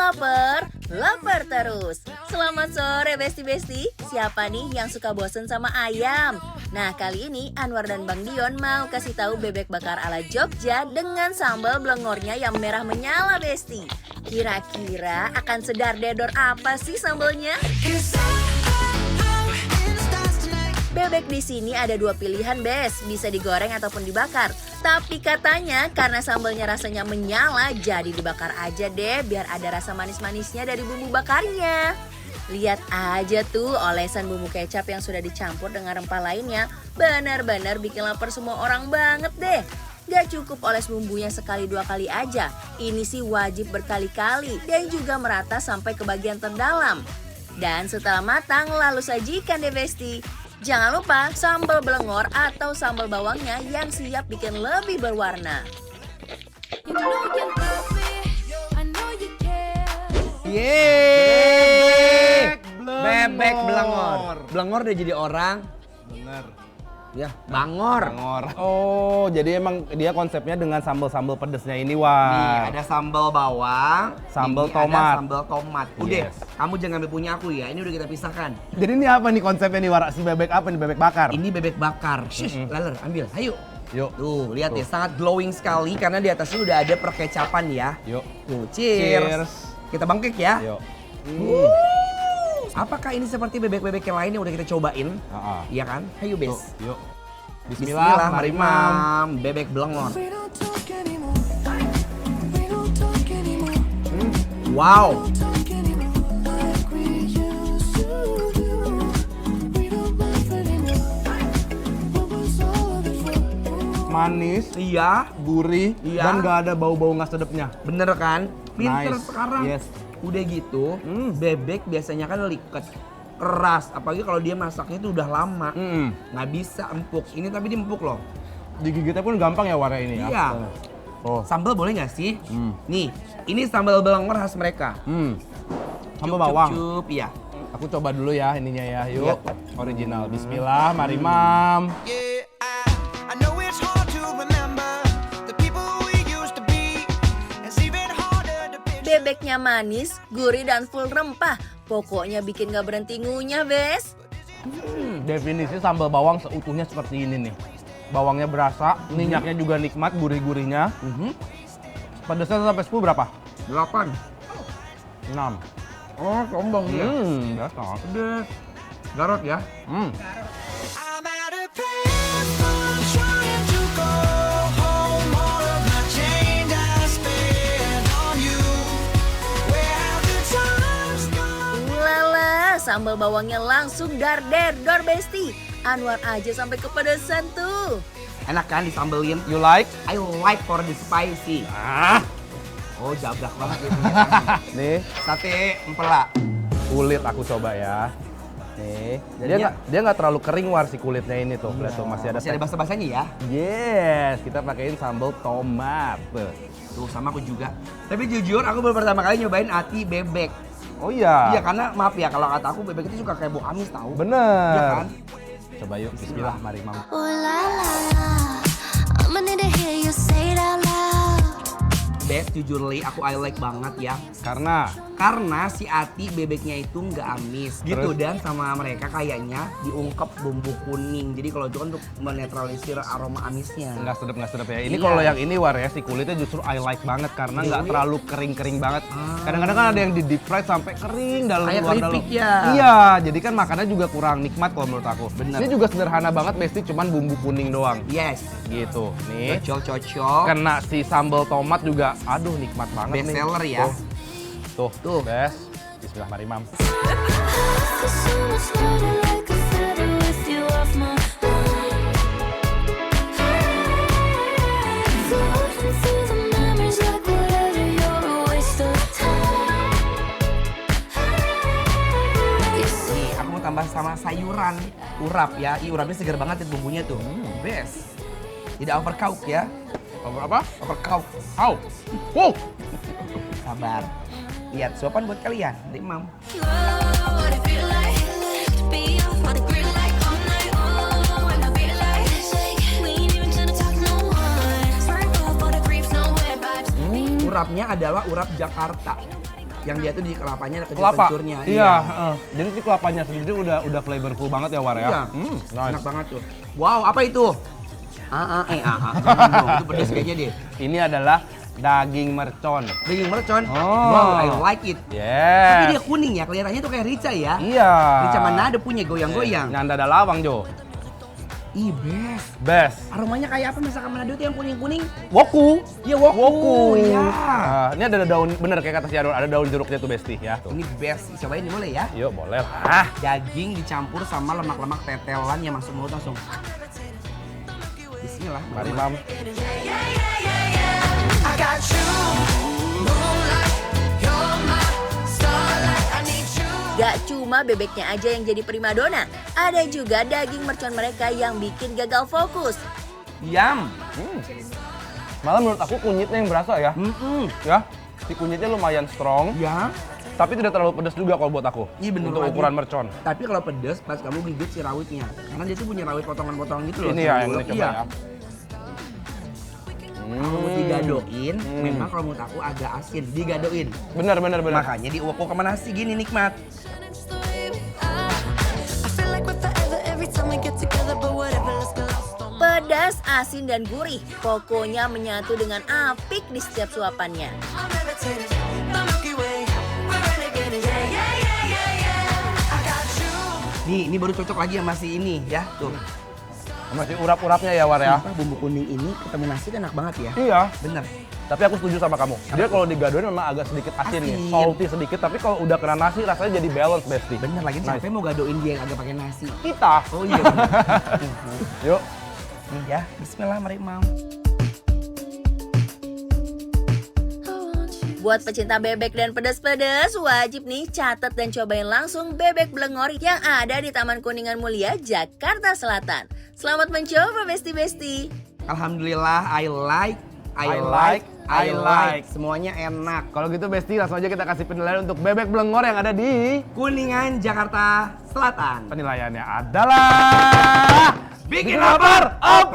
lapar? Lapar terus. Selamat sore Besti-Besti. Siapa nih yang suka bosen sama ayam? Nah, kali ini Anwar dan Bang Dion mau kasih tahu bebek bakar ala Jogja dengan sambal blengornya yang merah menyala, Besti. Kira-kira akan sedar dedor apa sih sambalnya? Bebek di sini ada dua pilihan, Bes. Bisa digoreng ataupun dibakar. Tapi katanya karena sambalnya rasanya menyala, jadi dibakar aja deh biar ada rasa manis-manisnya dari bumbu bakarnya. Lihat aja tuh olesan bumbu kecap yang sudah dicampur dengan rempah lainnya. Benar-benar bikin lapar semua orang banget deh. Gak cukup oles bumbunya sekali dua kali aja. Ini sih wajib berkali-kali dan juga merata sampai ke bagian terdalam. Dan setelah matang lalu sajikan deh, Besti. Jangan lupa sambal belengor atau sambal bawangnya yang siap bikin lebih berwarna. Yeay! Bebek belengor. Belengor udah jadi orang. Bener. Ya, bangor. Oh, jadi emang dia konsepnya dengan sambal-sambal pedesnya ini, wah. Nih, ada sambal bawang, Sambal ini tomat. ada sambal tomat. Udah, Yes. kamu jangan ambil punya aku ya. Ini udah kita pisahkan. Jadi ini apa nih konsepnya nih, Wara? Si bebek apa nih? Bebek bakar? Ini bebek bakar. Shush, laler, ambil. Ayo. Yuk. Tuh, lihat Tuh. ya, sangat glowing sekali karena di atasnya udah ada perkecapan ya. Yuk. Tuh, cheers. Kita bangkit ya. Yuk. Apakah ini seperti bebek-bebek yang lain yang udah kita cobain? Ah, ah. Iya kan? Ayo, Tuh, Bes. yuk. Bismillah, Bismillah, mari mari mam. bebek belengor. Wow, Manis, iya, gurih, Iya. dan gak ada bau-bau nggak sedapnya. bener kan? Pinter Nice. sekarang. Yes. Udah gitu, bebek biasanya kan liket, keras. Apalagi kalau dia masaknya itu udah lama, nggak bisa empuk. Ini tapi dia empuk loh. Digigitnya pun gampang ya, Wara, ini ya? Iya. Oh. Sambal boleh nggak sih? Nih, ini sambal belengor khas mereka. Sambal Cup, bawang. Cup, cup, iya. Aku coba dulu ya ininya ya, yuk. Iya. Original. Bismillah, mari mam. Yeah, I know it's hard to remember the people we used to be. It's even harder to picture. Bebeknya manis, gurih, dan full rempah. Pokoknya bikin gak berhenti ngunyah, Bes. Definisi sambal bawang seutuhnya seperti ini nih. Bawangnya berasa, minyaknya juga nikmat, gurih-gurihnya. Pedasnya sampai 10 berapa? 8. 6. Oh, sombong dia. Berasa. Pedes. Garot ya. I'm at a payphone trying to go home. All of my change I spent on you. Where have the times gone? Ulala, sambal bawangnya langsung dar-der-dor, Besti. Anwar aja sampai kepedesan tuh. Enak kan disambelin? You like? I like for the spicy. Oh, jabrak banget ya. Nih, Sate empela. kulit aku coba ya. Nih, Jadinya- dia nggak terlalu kering War si kulitnya ini tuh. Lihat tuh masih ada basa-basanya ya. Yes, kita pakein sambal tomat. Tuh sama aku juga. Tapi jujur aku baru pertama kali nyobain ati bebek. Oh iya. Iya karena maaf ya kalau kata aku bebek itu suka kayak bau amis tahu. Bener. Iya kan? Coba yuk, bismillah, mari mam. Ooh la la la, I'ma need to hear you say it out loud. Best jujur Li, aku I like banget ya. Karena Si ati bebeknya itu nggak amis gitu. Terus? Dan sama mereka kayaknya diungkep bumbu kuning. Jadi kalau itu kan untuk menetralisir aroma amisnya. nggak sedap ya. Ini Iya. kalau yang ini War ya, si kulitnya justru I like banget karena nggak Really? terlalu kering-kering banget. Kadang-kadang kan ada yang di deep fried sampai kering dalam Kayak luar dalam. keripik ya. Iya, jadi kan makannya juga kurang nikmat kalau menurut aku. Bener. Ini juga sederhana banget, Besti, cuman bumbu kuning doang. Yes. Gitu. Nih. Cocok-cocok. Kena si sambal tomat juga, aduh nikmat banget Best nih. seller ya. Tuh, best. Bismillah, mari mam. The summer started like a feather with you off my mind. Floating through the memories like whatever, you're a waste of time. You see, Nih, aku mau tambah sama sayuran urap ya. Urapnya segar banget ya bumbunya tuh. Best. Tidak overcook ya. Apa? Overcook. Au. Wow. Sabar. Lihat suapan buat kalian dari Mam. what it feel like to be off on the grid like all night. Oh, and I feel like we ain't even tryna talk no one. Swerve off all the griefs, no wet vibes. Urapnya adalah urap Jakarta. Yang dia tuh di kelapanya ada Kelapa. kencurnya. Iya, jadi si kelapanya sendiri udah flavorful banget ya War ya. Iya. Nice. Enak banget tuh. Wow, apa itu? Jangan dong, itu pedes kayaknya deh. Ini adalah daging mercon. Daging mercon. Oh. Wow, I like it. Yes. Tapi dia kuning ya, kelihatannya tuh kayak rica ya. Iya. Rica Manado punya goyang-goyang. Nyanda ada lawang Jo. Ih, best. Best. Aromanya kayak apa masakan Manado tuh yang kuning-kuning? Woku. Iya, woku. Iya. Iya. Ini ada daun, bener kayak kata si Arun, ada daun jeruknya tuh Besti ya. Tuh. Ini best. Cobain nih boleh ya? Yuk boleh lah. Daging dicampur sama lemak-lemak tetelan yang masuk mulut langsung. Bismillah. Mari Mam. I got you, moonlight, you're my starlight. I need you. Gak cuma bebeknya aja yang jadi primadona, ada juga daging mercon mereka yang bikin gagal fokus. Yum. Malah menurut aku kunyitnya yang berasa ya. Ya, si kunyitnya lumayan strong, Ya. tapi tidak terlalu pedas juga kalau buat aku. Iya, bener untuk lagi. ukuran mercon. Tapi kalau pedes pas kamu gigit si rawitnya. Karena dia tuh punya rawit potongan-potongan gitu loh. Ini ya yang ini coba Iya. ya. Kalau digadoin, memang kalau menurut aku agak asin. Digadoin. Bener. Makanya diuap-uap sama nasi gini nikmat. I feel like we're forever every time we get together, but whatever, let's get lost on Pedas, asin, dan gurih, pokoknya menyatu dengan apik di setiap suapannya. I'm levitating, the Milky Way, we're renegading, yeah, yeah, yeah, yeah, yeah. I got you. Nih, ini baru cocok lagi sama si ini ya. Tuh. Masih urap-urapnya ya War ya. Sumpah, bumbu kuning ini ketemu nasi tuh enak banget ya. Iya. Bener. Tapi aku setuju sama kamu. Dia kalau digadoin memang agak sedikit asin nih, Asin. salty sedikit. Tapi kalau udah kena nasi rasanya jadi balance Besti. Bener lagi Nice. siapa yang mau gadoin dia yang agak pakai nasi. Kita. Oh iya. bener. Yuk. Nih ya, bismillah mari Mam. Buat pecinta bebek dan pedas-pedas, wajib nih catat dan cobain langsung bebek Blengor yang ada di Taman Kuningan Mulia, Jakarta Selatan. Selamat mencoba Besti-Besti. Alhamdulillah, I like. Semuanya enak. Kalau gitu Besti langsung aja kita kasih penilaian untuk bebek Blengor yang ada di Kuningan, Jakarta Selatan. penilaiannya adalah Bikin lapar, OP!